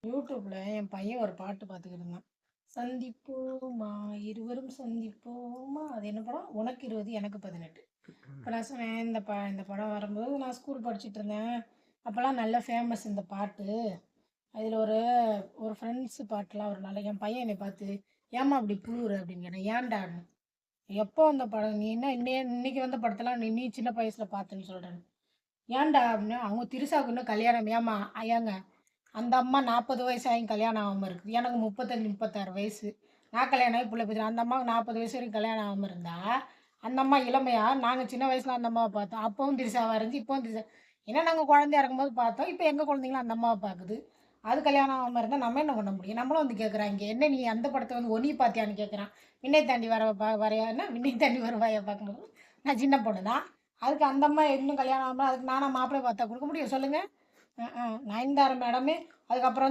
யூடியூப்ல என் பையன் ஒரு பாட்டு பார்த்துக்கிட்டு இருந்தான். சந்திப்போமா இருவரும் சந்திப்போமா அது என்ன படம்? உனக்கு 20 எனக்கு 18. இப்ப நான் சொன்னேன் இந்த படம் வரும்போது நான் ஸ்கூல் படிச்சுட்டு இருந்தேன். அப்பலாம் நல்ல ஃபேமஸ் இந்த பாட்டு. அதில ஒரு ஒரு ஃப்ரெண்ட்ஸ் பாட்டுலாம் ஒரு நாள் என் பையன் என்னை பார்த்து, "ஏம்மா அப்படி புழுவுற?" அப்படின்னு கேட்டான். "ஏன்டான்னு?" "எப்போ வந்த படம்? நீ என்ன இன்னைக்கு வந்த படத்தெல்லாம் நீ நீ சின்ன வயசுல பார்த்தேன்னு சொல்றேன்னு." "ஏன்டா?" அப்படின்னா, "அவங்க திரிஷாவுக்கு இன்னும் கல்யாணம்." "ஏம்மா ஏங்க அந்த அம்மா 40 வயசு ஆகியும் கல்யாணம் ஆகாம இருக்குது. எனக்கு 35, 36 வயசு. நான் கல்யாணம் ஆகி புள்ள பெத்துட்டேன். அந்த அம்மாவுக்கு 40 வயசு வரைக்கும் கல்யாணம் ஆகாம இருந்தா, அந்த அம்மா இளமையா நாங்க சின்ன வயசுல அந்த அம்மாவ பார்த்தோம். அப்பவும் திரிஷாவா இருந்துச்சு, இப்பவும் திரிஷா ஏன்னா நாங்க குழந்தையா இருக்கும்போது பார்த்தோம். இப்ப எங்க குழந்தைங்களும் அந்த அம்மாவ பார்க்குது. அது கல்யாணம் ஆகாம இருந்தா நம்ம என்ன பண்ண முடியும்? நம்மளும் வந்து கேட்குறாய்ங்க. என்ன நீ அந்த படத்த வந்து நீ பார்த்தியான்னு கேட்குறான். விண்ணை தாண்டி வரையான்னா விண்ணை தாண்டி வருவாயா பார்க்கும்போது, நான் சின்ன பொண்ணு தான். அதுக்கு அந்த அம்மா இன்னும் கல்யாணம் ஆகாம அதுக்கு நானா மாப்பிள்ளை பார்த்தா குடுக்க முடியும் சொல்லுங்க? நயன்தாரா மேடமே அதுக்கப்புறம்